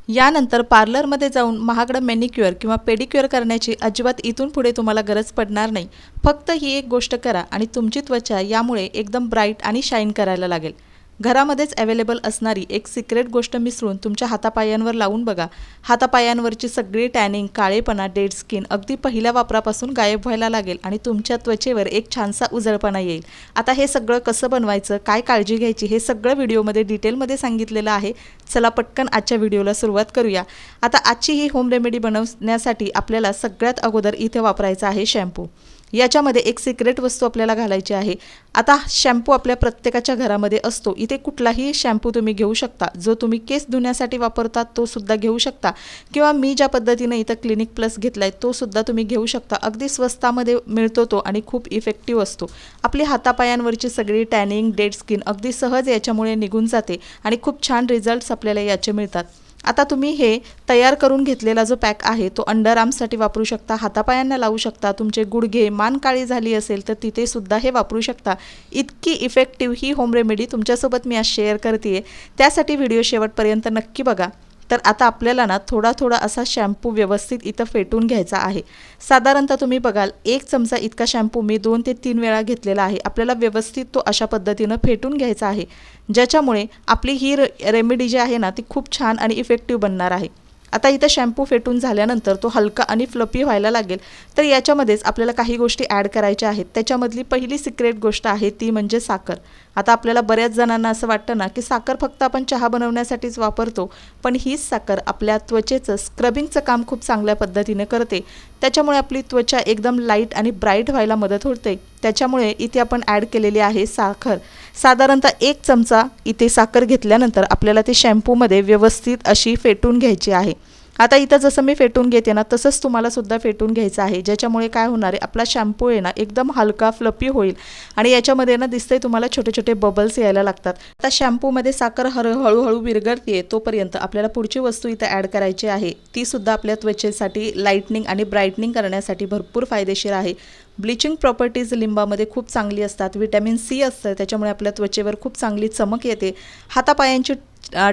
यानंतर पार्लरमध्ये जाऊन महागडं मॅनिक्युअर किंवा पेडिक्युअर करण्याची अजिबात इथून पुढे तुम्हाला गरज पडणार नाही। फक्त ही एक गोष्ट करा आणि तुमची त्वचा यामुळे एकदम ब्राईट आणि शाईन करायला लागेल। घरामध्येच अवेलेबल असणारी एक सिक्रेट गोष्ट मिसळून तुमच्या हातापायांवर लावून बघा। हातापायांवरची सगळी टॅनिंग, काळेपणा, डेड स्किन अगदी पहिल्या वापरापासून गायब व्हायला लागेल आणि तुमच्या त्वचेवर एक छानसा उजळपणा येईल। आता हे सगळं कसं बनवायचं, काय काळजी घ्यायची, हे सगळं व्हिडिओमध्ये डिटेलमध्ये सांगितलेलं आहे। चला पटकन आजच्या व्हिडिओला सुरुवात करूया। आता आजची ही होम रेमेडी बनवण्यासाठी आपल्याला सगळ्यात अगोदर इथे वापरायचा आहे शॅम्पू। याच्यामध्ये एक सिक्रेट वस्तू आपल्याला घालायची आहे। आता शॅम्पू आपल्या प्रत्येकाच्या घरामध्ये असतो। इथे कुठलाही शॅम्पू तुम्ही घेऊ शकता, जो तुम्ही केस धुण्यासाठी वापरता तो सुद्धा घेऊ शकता, किंवा मी ज्या पद्धतीने इथं क्लिनिक प्लस घेतलाय तो सुद्धा तुम्ही घेऊ शकता। अगदी स्वस्तामध्ये मिळतो तो आणि खूप इफेक्टिव्ह असतो। आपली हातापायांवरची सगळी टॅनिंग, डेड स्किन अगदी सहज याच्यामुळे निघून जाते आणि खूप छान रिझल्ट्स आपल्याला याचे मिळतात। आता तुम्ही हे तयार करून घेतलेला जो पॅक आहे तो अंडर आर्म्ससाठी वापरू शकता, हातापायांना लावू शकता, तुमचे गुडघे, मान काळी झाली असेल तर तिथे सुद्धा हे वापरू शकता। इतकी इफेक्टिव्ह ही होम रेमेडी तुमच्यासोबत मी आज शेअर करते, त्यासाठी व्हिडिओ शेवटपर्यंत नक्की बघा। तर आता आपल्याला ना थोडा थोडा असा शॅम्पू व्यवस्थित इथं फेटून घ्यायचा आहे। साधारणतः तुम्ही बघाल 1 चमचा इतका शॅम्पू मी 2 ते 3 वेळा घेतलेला आहे। आपल्याला व्यवस्थित तो अशा पद्धतीनं फेटून घ्यायचा आहे, ज्याच्यामुळे आपली ही रेमेडी जी आहे ना ती खूप छान आणि इफेक्टिव्ह बनणार आहे। आता इथं शॅम्पू फेटून झाल्यानंतर तो हलका आणि फ्लफी व्हायला लागेल, तर याच्यामध्येच आपल्याला काही गोष्टी ॲड करायच्या आहेत। त्याच्यामधली पहिली सिक्रेट गोष्ट आहे ती म्हणजे साखर। आता आपल्याला बऱ्याच जणांना असं वाटतं ना की साखर फक्त आपण चहा बनवण्यासाठीच वापरतो, पण हीच साखर आपल्या त्वचेचं स्क्रबिंगचं काम खूप चांगल्या पद्धतीने करते। त्याच्यामुळे आपली त्वचा एकदम लाईट आणि ब्राईट व्हायला मदत होते। त्याच्यामुळे इथे आपण ॲड केलेली आहे साखर। साधारणतः 1 चमचा इथे साखर घेतल्यानंतर आपल्याला ते शॅम्पूमध्ये व्यवस्थित अशी फेटून घ्यायची आहे। आता इथं जसं मी फेटून घेते ना तसंच तुम्हाला सुद्धा फेटून घ्यायचं आहे, ज्याच्यामुळे काय होणार आहे, आपला शॅम्पू आहे ना एकदम हलका फ्लफी होईल आणि याच्यामध्ये ना दिसतंय तुम्हाला छोटे छोटे बबल्स यायला लागतात। आता शॅम्पूमध्ये साखर हळूहळू विरघळते तोपर्यंत आपल्याला पुढची वस्तू इथं ॲड करायची आहे। ती सुद्धा आपल्या त्वचेसाठी लाईटनिंग आणि ब्राईटनिंग करण्यासाठी भरपूर फायदेशीर आहे। ब्लिचिंग प्रॉपर्टीज लिंबामध्ये खूप चांगली असतात, व्हिटॅमिन सी असतं, त्याच्यामुळे आपल्या त्वचेवर खूप चांगली चमक येते। हातापायांची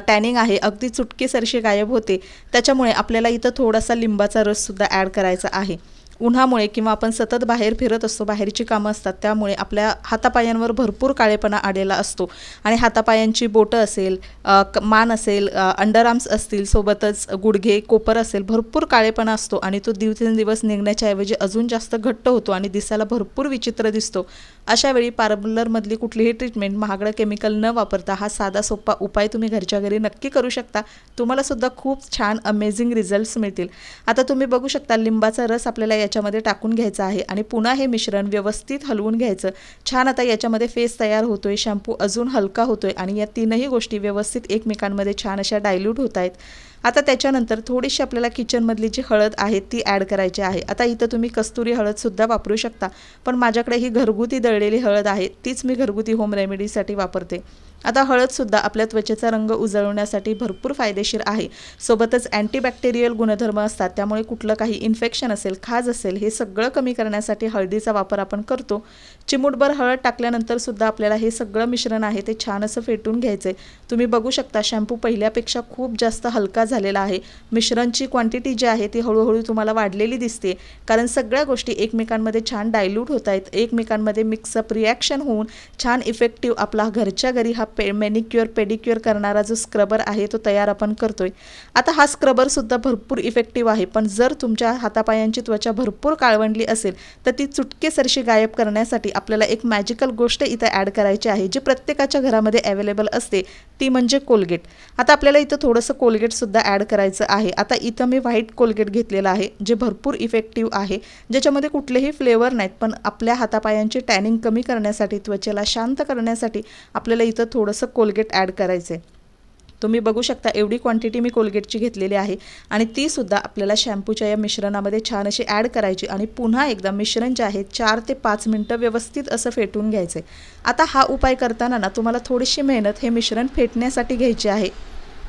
टॅनिंग आहे अगदी चुटकीसरशी गायब होते। त्याच्यामुळे आपल्याला इथं थोडासा लिंबाचा रससुद्धा ॲड करायचा आहे। उन्हामुळे किंवा आपण सतत बाहेर फिरत असतो, बाहेरची कामं असतात, त्यामुळे आपल्या हातापायांवर भरपूर काळेपणा आलेला असतो आणि हातापायांची बोटं असेल, मान असेल, अंडरआर्म्स असतील, सोबतच गुडघे, कोपर असेल, भरपूर काळेपणा असतो आणि तो दिवसेंदिवस निघण्याच्या ऐवजी अजून जास्त घट्ट होतो आणि दिसायला भरपूर विचित्र दिसतो। अशा वेळी पार्लरमधली कुठलीही ट्रीटमेंट महागडं केमिकल न वापरता हा साधा सोपा उपाय तुम्ही घरच्या घरी नक्की करू शकता। तुम्हाला सुद्धा खूप छान अमेझिंग रिझल्ट्स मिळतील। आता तुम्ही बघू शकता लिंबाचा रस आपल्याला याच्यामध्ये टाकून घ्यायचा आहे आणि पुन्हा हे मिश्रण व्यवस्थित हलवून घ्यायचं। छान आता याच्यामध्ये फेस तयार होतोय, शॅम्पू अजून हलका होतोय आणि या तीनही गोष्टी व्यवस्थित एकमेकांमध्ये छान अशा डायल्यूट होत आहेत। आता त्याच्यानंतर थोडीशी आपल्याला किचनमधली जी हळद आहे ती ॲड करायची आहे। आता इथं तुम्ही कस्तुरी हळदसुद्धा वापरू शकता, पण माझ्याकडे ही घरगुती दळलेली हळद आहे, तीच मी घरगुती होम रेमेडीसाठी वापरते। आता हळदसुद्धा आपल्या त्वचेचा रंग उजळवण्यासाठी भरपूर फायदेशीर आहे। सोबतच अँटीबॅक्टेरियल गुणधर्म असतात, त्यामुळे कुठलं काही इन्फेक्शन असेल, खाज असेल, हे सगळं कमी करण्यासाठी हळदीचा वापर आपण करतो। चिमूटभर हळद टाकल्यानंतर सुद्धा आपल्याला हे सगळं मिश्रण आहे ते छान असं फेटून घ्यायचंय। तुम्ही बघू शकता शॅम्पू पहिल्यापेक्षा खूप जास्त हलका झालेला आहे। मिश्रणची क्वांटिटी जी आहे ती हळूहळू तुम्हाला वाढलेली दिसते, कारण सगळ्या गोष्टी एकमेकांमध्ये छान डायल्यूट होत आहेत, एकमेकांमध्ये मिक्सअप रिॲक्शन होऊन छान इफेक्टिव्ह आपला घरच्या घरी हा मॅनिक्युअर पेडिक्युअर करणारा जो स्क्रबर आहे तो तयार आपण करतोय। आता हा स्क्रबर सुद्धा भरपूर इफेक्टिव्ह आहे, पण जर तुमच्या हातापायांची त्वचा भरपूर काळवंडली असेल तर ती चुटकेसरशी गायब करण्यासाठी आपल्याला एक मॅजिकल गोष्ट इथं ॲड करायची आहे, जी प्रत्येकाच्या घरामध्ये अवेलेबल असते, ती म्हणजे कोलगेट। आता आपल्याला इथं थोडंसं कोलगेटसुद्धा ॲड करायचं आहे। आता इथं मी व्हाईट कोलगेट घेतलेलं आहे, जे भरपूर इफेक्टिव्ह आहे, ज्याच्यामध्ये कुठलेही फ्लेवर नाहीत, पण आपल्या हातापायांची टॅनिंग कमी करण्यासाठी, त्वचेला शांत करण्यासाठी आपल्याला इथं थोडंसं कोलगेट ॲड करायचं आहे। तुम्ही बघू शकता एवढी क्वांटिटी मी कोलगेटची घेतलेली आहे आणि ती सुद्धा आपल्याला शॅम्पूच्या या मिश्रणामध्ये छान अशी ॲड करायची आणि पुन्हा एकदा मिश्रण जे आहे 4 ते 5 मिनिटं व्यवस्थित असं फेटून घ्यायचं आहे। आता हा उपाय करताना ना तुम्हाला थोडीशी मेहनत हे मिश्रण फेटण्यासाठी घ्यायची आहे।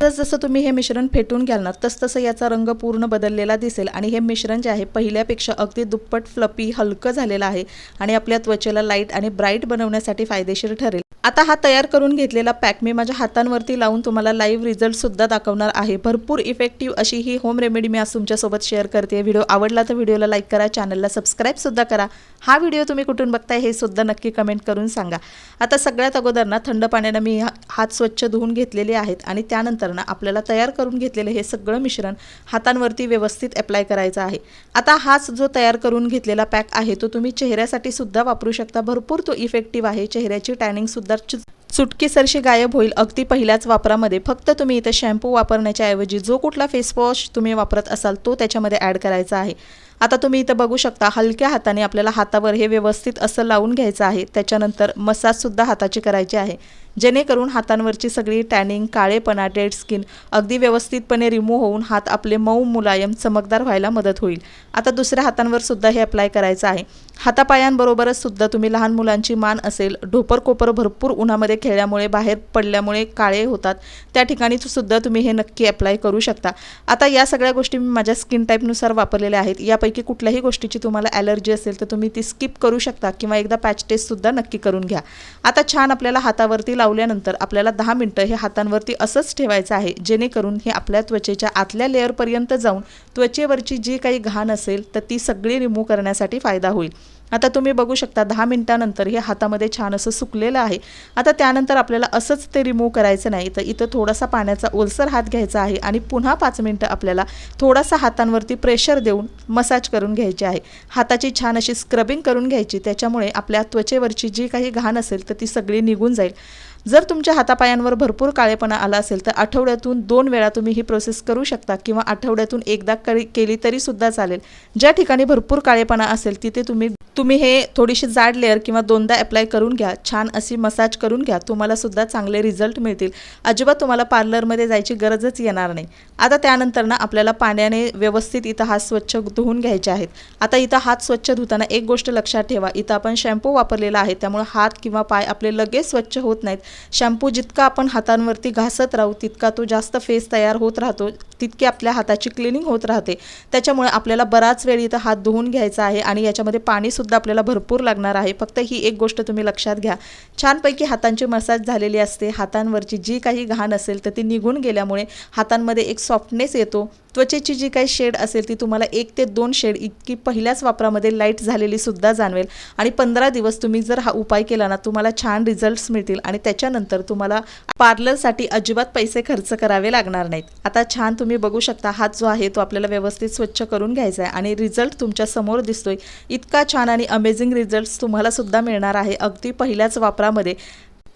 जसं तुम्ही हे मिश्रण फेटून घ्याल ना तसं याचा रंग पूर्ण बदललेला दिसेल आणि हे मिश्रण जे आहे पहिल्यापेक्षा अगदी दुप्पट फ्लफी हलकं झालेलं आहे आणि आपल्या त्वचेला लाईट आणि ब्राईट बनवण्यासाठी फायदेशीर ठरेल। आता हा तयार करून घेतलेला पॅक मी माझ्या हातांवरती लावून तुम्हाला लाईव्ह रिझल्टसुद्धा दाखवणार आहे। भरपूर इफेक्टिव्ह अशी ही होम रेमेडी मी आज तुमच्यासोबत शेअर करते। व्हिडिओ आवडला तर व्हिडिओला लाईक करा, चॅनलला सबस्क्राईबसुद्धा करा। हा व्हिडिओ तुम्ही कुठून बघताय हे सुद्धा नक्की कमेंट करून सांगा। आता सगळ्यात अगोदर ना थंड पाण्याने मी हात स्वच्छ धुवून घेतलेले आहेत आणि त्यानंतर ना आपल्याला तयार करून घेतलेले हे सगळं मिश्रण हातांवरती व्यवस्थित अप्लाय करायचं आहे। आता हाच जो तयार करून घेतलेला पॅक आहे तो तुम्ही चेहऱ्यासाठी सुद्धा वापरू शकता। भरपूर तो इफेक्टिव्ह आहे, चेहऱ्याची टॅनिंग सुद्धा चुटकीसरशी गायब होईल अगदी पहिल्याच वापरामध्ये। फक्त तुम्ही इथे शॅम्पू वापरण्याच्या ऐवजी जो कुठला फेस वॉश तुम्ही वापरत असाल तो त्याच्यामध्ये ॲड करायचा आहे। आता तुम्ही इथे बघू शकता हलक्या हाताने आपल्याला हातावर हे व्यवस्थित असं लावून घ्यायचं आहे। त्याच्यानंतर मसाजसुद्धा हाताची करायची आहे, जेणेकरून हातांवरची सगळी टॅनिंग, काळेपणा, डेड स्किन अगदी व्यवस्थितपणे रिमूव्ह होऊन हात आपले मऊ, मुलायम, चमकदार व्हायला मदत होईल। आता दुसऱ्या हातांवर सुद्धा हे अप्लाय करायचं आहे। हातापायांबरोबरच सुद्धा तुम्ही लहान मुलांची मान असेल, ढोपर भरपूर उन्हामध्ये खेळल्यामुळे बाहेर पडल्यामुळे काळे होतात, त्या ठिकाणी सुद्धा तुम्ही हे नक्की अप्लाय करू शकता। आता या सगळ्या गोष्टी मी माझ्या स्किन टाईपनुसार वापरलेल्या आहेत। यापैकी कुठल्याही गोष्टीची तुम्हाला ॲलर्जी असेल तर तुम्ही ती स्किप करू शकता किंवा एकदा पॅच टेस्टसुद्धा नक्की करून घ्या। आता छान आपल्याला हातावरती लावल्यानंतर आपल्याला 10 मिनिटं हे हातांवरती असंच ठेवायचं आहे, जेणेकरून हे आपल्या त्वचेच्या आतल्या लेअरपर्यंत जाऊन त्वचेवरची जी काही घाण असेल तर ती सगळी रिमूव्ह करण्यासाठी फायदा होईल। आता तुम्ही बघू शकता 10 मिनिटांनंतर हे हातामध्ये छान असं सुकलेलं आहे। आता त्यानंतर आपल्याला असंच ते रिमूव्ह करायचं नाही, तर इथं थोडासा पाण्याचा ओलसर हात घ्यायचा आहे आणि पुन्हा 5 मिनिटं आपल्याला थोडासा हातांवरती प्रेशर देऊन मसाज करून घ्यायची आहे। हाताची छान अशी स्क्रबिंग करून घ्यायची, त्याच्यामुळे आपल्या त्वचेवरची जी काही घाण असेल तर ती सगळी निघून जाईल। जर तुमच्या हातापायांवर भरपूर काळेपणा आला असेल तर आठवड्यातून 2 वेळा तुम्ही ही प्रोसेस करू शकता किंवा आठवड्यातून एकदा केली तरी सुद्धा चालेल। ज्या ठिकाणी भरपूर काळेपणा असेल तिथे तुम्ही हे थोडीशी जाड लेअर किंवा 2दा अप्लाय करून घ्या, छान अशी मसाज करून घ्या, तुम्हाला सुद्धा चांगले रिझल्ट मिळतील। अजिबात तुम्हाला पार्लरमध्ये जायची गरजच येणार नाही। आता त्यानंतर ना आपल्याला पाण्याने व्यवस्थित इथं हात स्वच्छ धुवून घ्यायचे आहेत। आता इथं हात स्वच्छ धुताना एक गोष्ट लक्षात ठेवा, इथं आपण शॅम्पू वापरलेला आहे त्यामुळे हात किंवा पाय आपले लगेच स्वच्छ होत नाहीत। शॅम्पू जितका आपण हातांवरती घासत राहू तितका तो जास्त फेस तयार होत राहतो, तितकी आपल्या हाताची क्लिनिंग होत राहते। त्याच्यामुळे आपल्याला बराच वेळ इथं हात धुवून घ्यायचा आहे आणि याच्यामध्ये पाणी सुद्धा आपल्याला भरपूर लागणार आहे। फक्त ही एक गोष्ट तुम्ही लक्षात घ्या, छानपैकी हातांची मसाज झालेली असते, हातांवरची जी काही घाण असेल तर ती निघून गेल्यामुळे हातांमध्ये एक सॉफ्टनेस येतो। त्वचेची जी काही शेड असेल ती तुम्हाला 1 ते 2 शेड इतकी पहिल्याच वापरामध्ये लाईट झालेली सुद्धा जाणवेल आणि 15 दिवस तुम्ही जर हा उपाय केला ना तुम्हाला छान रिझल्ट्स मिळतील आणि त्याच्यानंतर तुम्हाला पार्लरसाठी अजिबात पैसे खर्च करावे लागणार नाहीत। आता छान तुम्ही बघू शकता हात जो आहे तो आपल्याला व्यवस्थित स्वच्छ करून घ्यायचा आहे आणि रिझल्ट तुमच्या समोर दिसतोय। इतका छान आणि अमेझिंग रिझल्ट्स तुम्हाला सुद्धा मिळणार आहे अगदी पहिल्याच वापरामध्ये।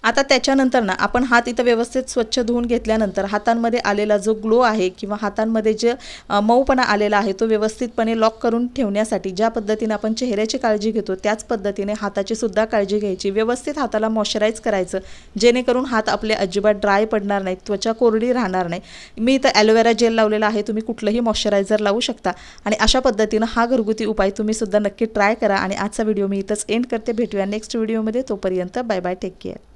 आता त्याच्यानंतर ना आपण हात इथं व्यवस्थित स्वच्छ धुवून घेतल्यानंतर हातांमध्ये आलेला जो ग्लो आहे किंवा हातांमध्ये जे मऊपणा आलेला आहे तो व्यवस्थितपणे लॉक करून ठेवण्यासाठी ज्या पद्धतीने आपण चेहऱ्याची काळजी घेतो त्याच पद्धतीने हाताची सुद्धा काळजी घ्यायची। व्यवस्थित हाताला मॉइश्चराईज करायचं, जेणेकरून हात आपले अजिबात ड्राय पडणार नाहीत, त्वचा कोरडी राहणार नाही। मी इथं ॲलोवेरा जेल लावलेला आहे, तुम्ही कुठलंही मॉइश्चरायझर लावू शकता आणि अशा पद्धतीनं हा घरगुती उपाय तुम्ही सुद्धा नक्की ट्राय करा। आणि आजचा व्हिडिओ मी इथंच एंड करते, भेटूया नेक्स्ट व्हिडिओमध्ये, तोपर्यंत बाय बाय, टेक केअर।